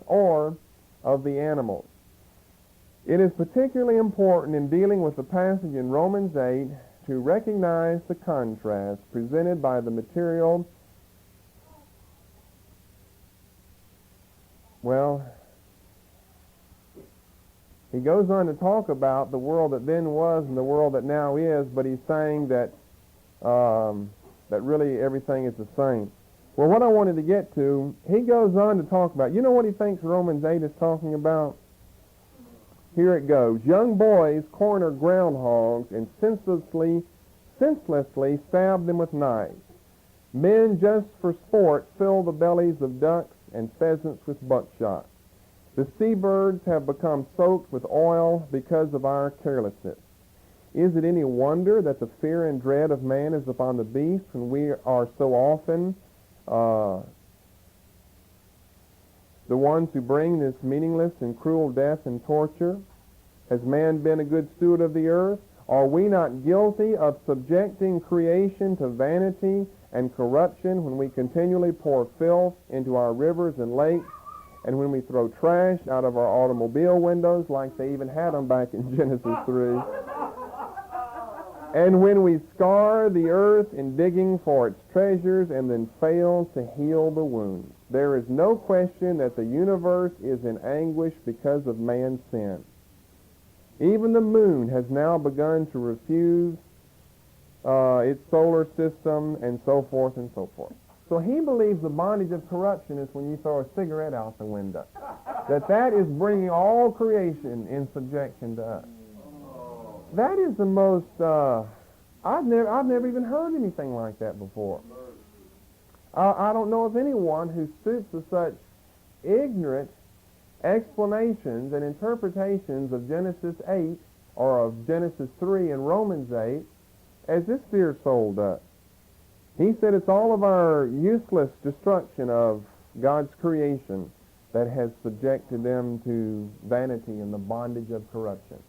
or of the animals. It is particularly important in dealing with the passage in Romans 8 to recognize the contrast presented by the material. Well, he goes on to talk about the world that then was and the world that now is, but he's saying that that really everything is the same. Well, what I wanted to get to, he goes on to talk about, you know what he thinks Romans 8 is talking about? Here it goes. Young boys corner groundhogs and senselessly stab them with knives. Men just for sport fill the bellies of ducks and pheasants with buckshot. The seabirds have become soaked with oil because of our carelessness. Is it any wonder that the fear and dread of man is upon the beast when we are so often the ones who bring this meaningless and cruel death and torture? Has man been a good steward of the earth? Are we not guilty of subjecting creation to vanity and corruption when we continually pour filth into our rivers and lakes, and when we throw trash out of our automobile windows like they even had them back in Genesis 3? And when we scour the earth in digging for its treasures and then fail to heal the wounds? There is no question that the universe is in anguish because of man's sin. Even the moon has now begun to refuse its solar system, and so forth and so forth. So he believes the bondage of corruption is when you throw a cigarette out the window. That is bringing all creation in subjection to us. That is the most, I've never even heard anything like that before. I don't know of anyone who stoops to such ignorant explanations and interpretations of Genesis 8 or of Genesis 3 and Romans 8 as this dear soul does. He said it's all of our useless destruction of God's creation that has subjected them to vanity and the bondage of corruption.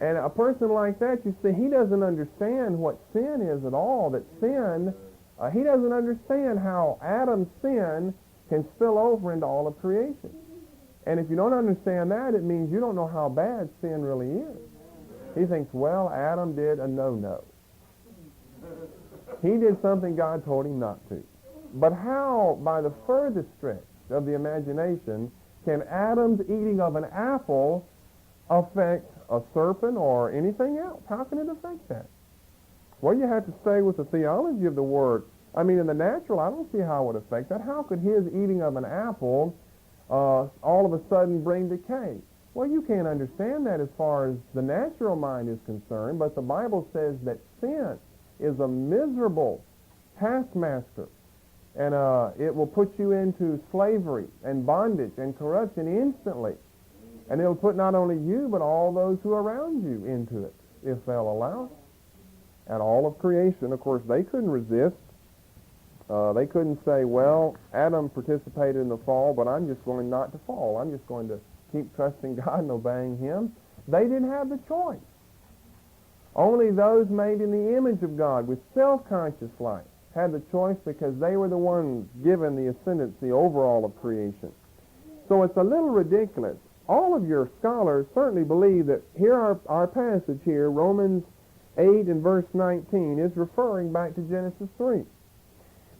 And a person like that, you see, he doesn't understand what sin is at all. That sin, he doesn't understand how Adam's sin can spill over into all of creation. And if you don't understand that, it means you don't know how bad sin really is. He thinks, well, Adam did a no-no. He did something God told him not to. But how, by the furthest stretch of the imagination, can Adam's eating of an apple affect a serpent or anything else? How can it affect that? Well, you have to stay with the theology of the Word. I mean, in the natural, I don't see how it would affect that. How could his eating of an apple all of a sudden bring decay? Well, you can't understand that as far as the natural mind is concerned, but the Bible says that sin is a miserable taskmaster, and it will put you into slavery and bondage and corruption instantly. And it'll put not only you, but all those who are around you into it, if they'll allow it. And all of creation, of course, they couldn't resist. They couldn't say, well, Adam participated in the fall, but I'm just going not to fall. I'm just going to keep trusting God and obeying Him. They didn't have the choice. Only those made in the image of God with self-conscious life had the choice, because they were the ones given the ascendancy over all of creation. So it's a little ridiculous. All of your scholars certainly believe that here our passage here, Romans 8 and verse 19, is referring back to Genesis 3.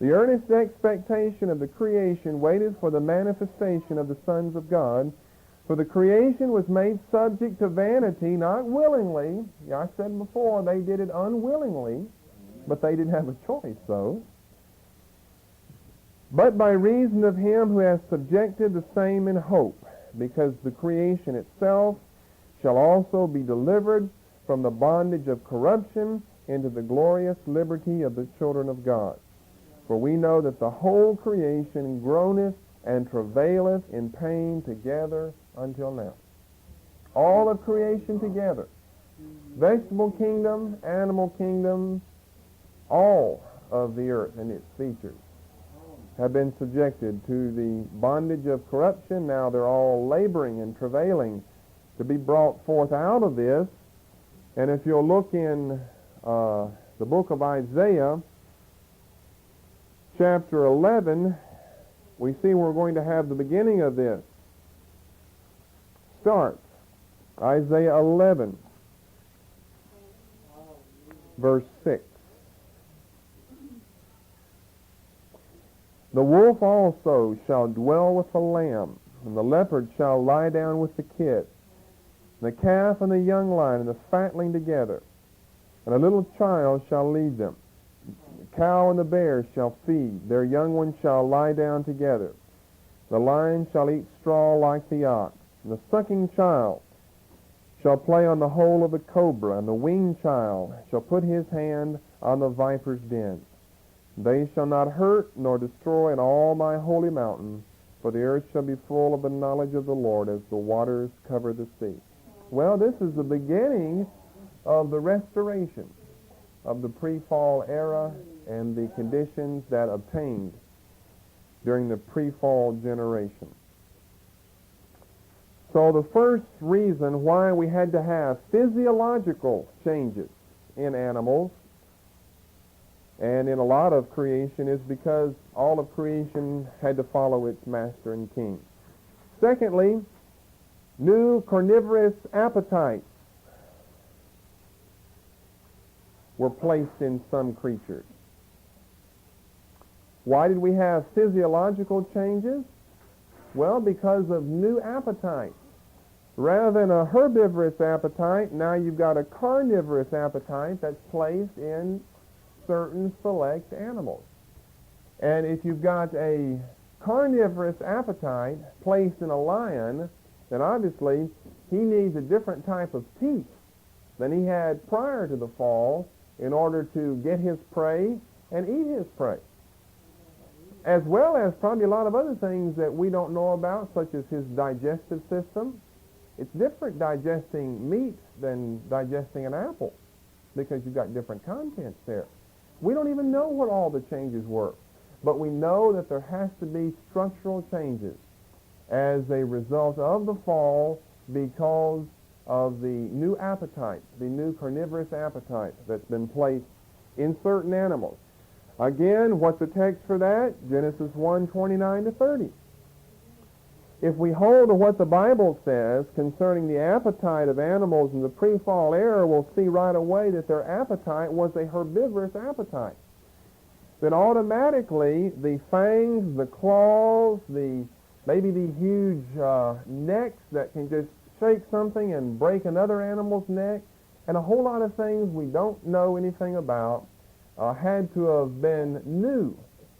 The earnest expectation of the creation waited for the manifestation of the sons of God. For the creation was made subject to vanity, not willingly. Yeah, I said before, they did it unwillingly, but they didn't have a choice, though. But by reason of Him who has subjected the same in hope, because the creation itself shall also be delivered from the bondage of corruption into the glorious liberty of the children of God. For we know that the whole creation groaneth and travaileth in pain together until now. All of creation together. Vegetable kingdom, animal kingdom, all of the earth and its features have been subjected to the bondage of corruption. Now they're all laboring and travailing to be brought forth out of this. And if you'll look in the book of Isaiah, chapter 11, we see we're going to have the beginning of this. Starts Isaiah 11, verse 6. The wolf also shall dwell with the lamb, and the leopard shall lie down with the kid, and the calf and the young lion and the fatling together, and a little child shall lead them. The cow and the bear shall feed, their young ones shall lie down together. The lion shall eat straw like the ox, and the sucking child shall play on the hole of the cobra, and the weaned child shall put his hand on the viper's den. They shall not hurt nor destroy in all my holy mountain, for the earth shall be full of the knowledge of the Lord as the waters cover the sea. Well, this is the beginning of the restoration of the pre-fall era and the conditions that obtained during the pre-fall generation. So the first reason why we had to have physiological changes in animals and in a lot of creation is because all of creation had to follow its master and king. Secondly, new carnivorous appetites were placed in some creatures. Why did we have physiological changes? Well, because of new appetites. Rather than a herbivorous appetite, now you've got a carnivorous appetite that's placed in certain select animals. And if you've got a carnivorous appetite placed in a lion, then obviously he needs a different type of teeth than he had prior to the fall in order to get his prey and eat his prey. As well as probably a lot of other things that we don't know about, such as his digestive system. It's different digesting meat than digesting an apple because you've got different contents there. We don't even know what all the changes were, but we know that there has to be structural changes as a result of the fall because of the new appetite, the new carnivorous appetite that's been placed in certain animals. Again, what's the text for that? Genesis 1:29 to 30. If we hold to what the Bible says concerning the appetite of animals in the pre-fall era, we'll see right away that their appetite was a herbivorous appetite. Then automatically the fangs, the claws, maybe the huge necks that can just shake something and break another animal's neck, and a whole lot of things we don't know anything about had to have been new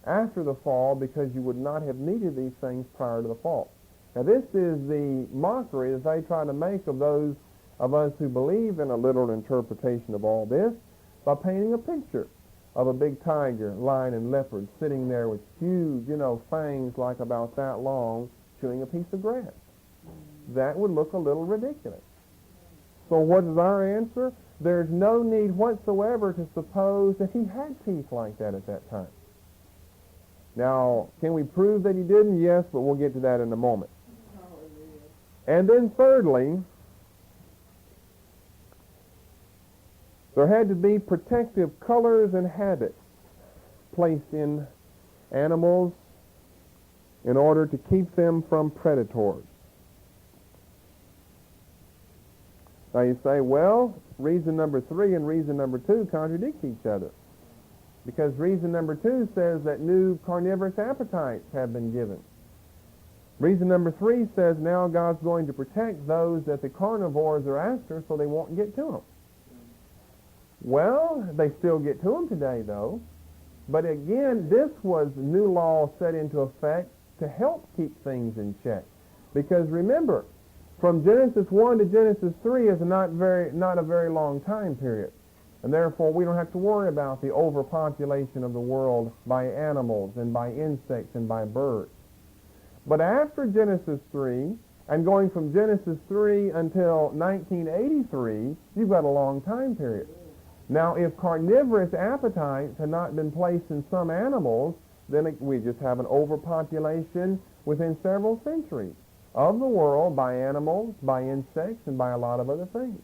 after the fall, because you would not have needed these things prior to the fall. Now this is the mockery that they try to make of those of us who believe in a literal interpretation of all this by painting a picture of a big tiger, lion, and leopard sitting there with huge, fangs like about that long, chewing a piece of grass. That would look a little ridiculous. So what is our answer? There's no need whatsoever to suppose that he had teeth like that at that time. Now, can we prove that he didn't? Yes, but we'll get to that in a moment. And then thirdly, there had to be protective colors and habits placed in animals in order to keep them from predators. Now you say, well, reason number 3 and reason number 2 contradict each other, because reason number 2 says that new carnivorous appetites have been given. Reason number 3 says now God's going to protect those that the carnivores are after so they won't get to them. Well, they still get to them today, though. But again, this was new law set into effect to help keep things in check. Because remember, from Genesis 1 to Genesis 3 is not a very long time period. And therefore, we don't have to worry about the overpopulation of the world by animals and by insects and by birds. But after Genesis 3, and going from Genesis 3 until 1983, you've got a long time period. Now, if carnivorous appetites had not been placed in some animals, then we just have an overpopulation within several centuries of the world by animals, by insects, and by a lot of other things.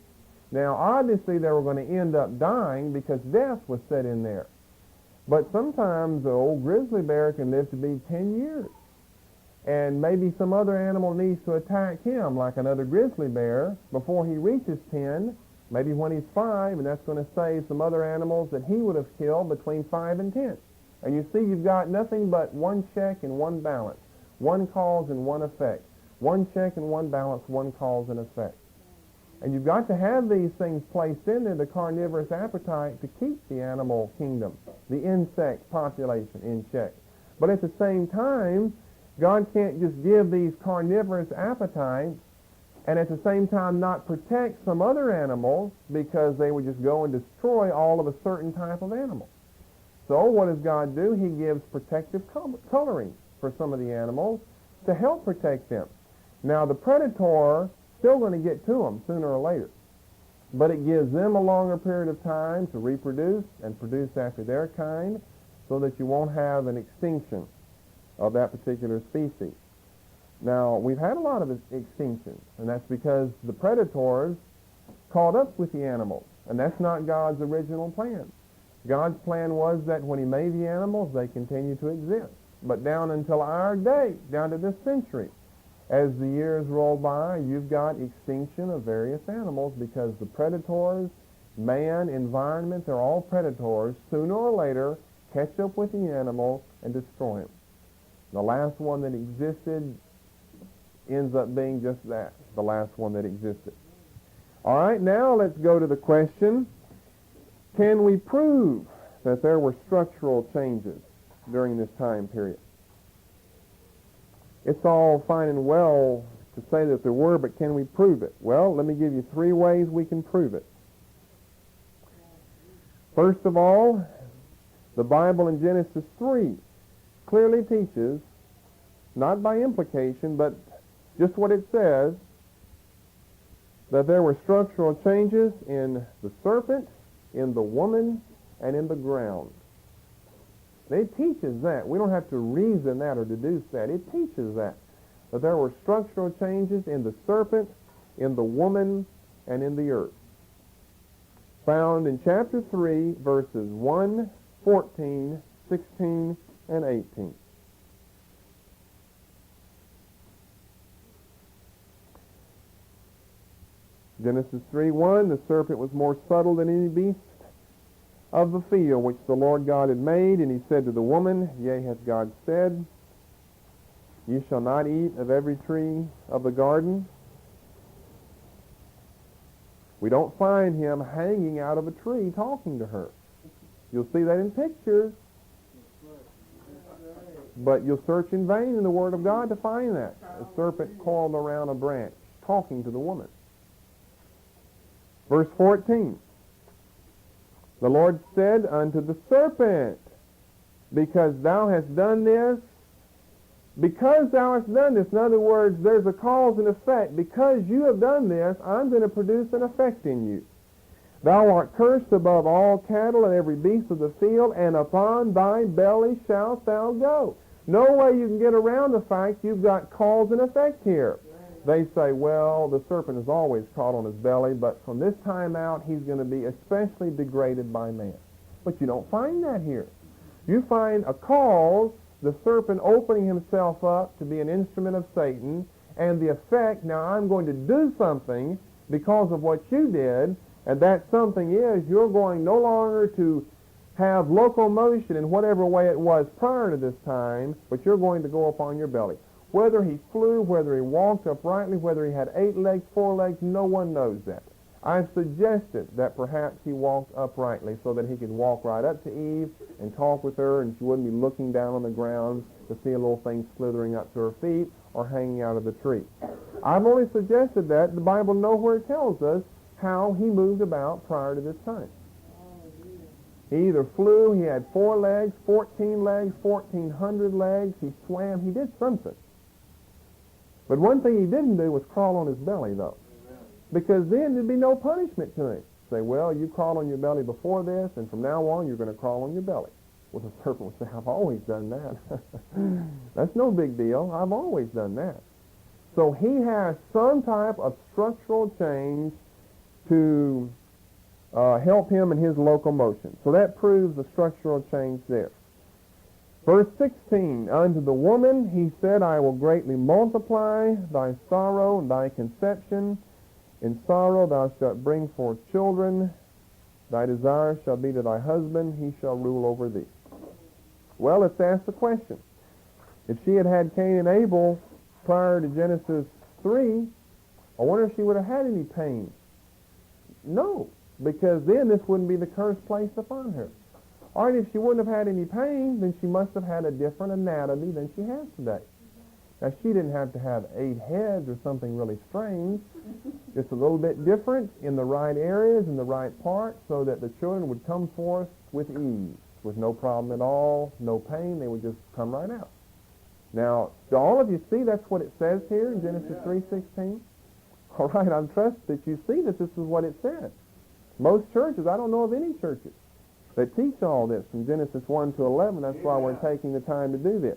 Now, obviously, they were going to end up dying because death was set in there. But sometimes the old grizzly bear can live to be 10 years. And maybe some other animal needs to attack him, like another grizzly bear, before he reaches 10, maybe when he's 5, and that's going to save some other animals that he would have killed between 5 and 10. And you see, you've got nothing but one check and one balance, one cause and one effect. One check and one balance, one cause and effect. And you've got to have these things placed in there, the carnivorous appetite, to keep the animal kingdom, the insect population in check. But at the same time, God can't just give these carnivorous appetites and at the same time not protect some other animals, because they would just go and destroy all of a certain type of animal. So what does God do? He gives protective coloring for some of the animals to help protect them. Now the predator still going to get to them sooner or later, but it gives them a longer period of time to reproduce and produce after their kind, so that you won't have an extinction of that particular species. Now, we've had a lot of extinctions, and that's because the predators caught up with the animals, and that's not God's original plan. God's plan was that when he made the animals, they continue to exist. But down until our day, down to this century, as the years roll by, you've got extinction of various animals, because the predators, man, environment, they're all predators, sooner or later catch up with the animal and destroy him. The last one that existed ends up being just that, the last one that existed. All right, now let's go to the question, can we prove that there were structural changes during this time period? It's all fine and well to say that there were, but can we prove it? Well, let me give you 3 ways we can prove it. First of all, the Bible in Genesis 3 clearly teaches, not by implication, but just what it says, that there were structural changes in the serpent, in the woman, and in the ground. It teaches that. We don't have to reason that or deduce that. It teaches that there were structural changes in the serpent, in the woman, and in the earth. Found in chapter 3, verses 1, 14, 16 and 18. Genesis 3:1, the serpent was more subtle than any beast of the field which the Lord God had made, and he said to the woman, Yea, hath God said, Ye shall not eat of every tree of the garden? We don't find him hanging out of a tree talking to her. You'll see that in pictures, but you'll search in vain in the Word of God to find that. A serpent coiled around a branch, talking to the woman. Verse 14, the Lord said unto the serpent, Because thou hast done this, because thou hast done this, in other words, there's a cause and effect. Because you have done this, I'm going to produce an effect in you. Thou art cursed above all cattle and every beast of the field, and upon thy belly shalt thou go. No way you can get around the fact you've got cause and effect here. They say, well, the serpent is always caught on his belly, but from this time out, he's going to be especially degraded by man. But you don't find that here. You find a cause, the serpent opening himself up to be an instrument of Satan, and the effect, now I'm going to do something because of what you did, and that something is you're going no longer to have locomotion in whatever way it was prior to this time, but you're going to go upon your belly. Whether he flew, whether he walked uprightly, whether he had 8 legs, 4 legs, no one knows that. I've suggested that perhaps he walked uprightly so that he could walk right up to Eve and talk with her, and she wouldn't be looking down on the ground to see a little thing slithering up to her feet or hanging out of the tree. I've only suggested that. The Bible nowhere tells us how he moved about prior to this time. He either flew, he had 4 legs, 14 legs, 1,400 legs, he swam, he did something. But one thing he didn't do was crawl on his belly, though. Because then there'd be no punishment to him. Say, well, you crawled on your belly before this, and from now on you're going to crawl on your belly. Well, the serpent would say, I've always done that. That's no big deal. I've always done that. So he has some type of structural change to help him in his locomotion. So that proves the structural change there. Verse 16, unto the woman he said, I will greatly multiply thy sorrow and thy conception. In sorrow thou shalt bring forth children. Thy desire shall be to thy husband. He shall rule over thee. Well, let's ask the question. If she had had Cain and Abel prior to Genesis 3, I wonder if she would have had any pain. No, because then this wouldn't be the curse placed upon her. Or if she wouldn't have had any pain, then she must have had a different anatomy than she has today. Now, she didn't have to have 8 heads or something really strange. Just a little bit different in the right areas, in the right parts, so that the children would come forth with ease, with no problem at all, no pain. They would just come right out. Now, do all of you see that's what it says here in Genesis 3:16? All right, I trust that you see that this is what it says. Most churches, I don't know of any churches that teach all this from Genesis 1 to 11. That's why we're taking the time to do this.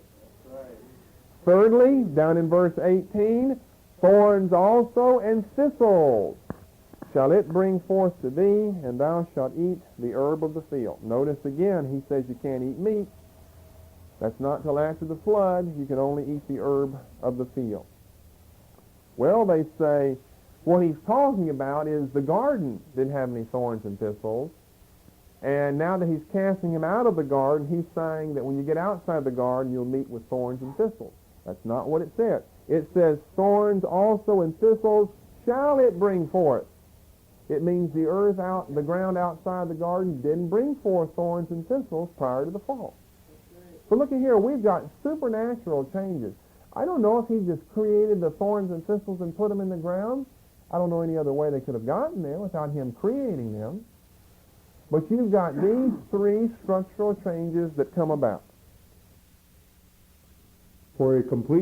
Thirdly, down in verse 18, thorns also and thistles shall it bring forth to thee, and thou shalt eat the herb of the field. Notice again, he says you can't eat meat. That's not till after the flood. You can only eat the herb of the field. Well, they say, what he's talking about is the garden didn't have any thorns and thistles. And now that he's casting him out of the garden, he's saying that when you get outside the garden, you'll meet with thorns and thistles. That's not what it says. It says, thorns also and thistles shall it bring forth. It means the earth out, the ground outside the garden didn't bring forth thorns and thistles prior to the fall. So look at here, we've got supernatural changes. I don't know if he just created the thorns and thistles and put them in the ground. I don't know any other way they could have gotten there without him creating them. But you've got these 3 structural changes that come about. For a complete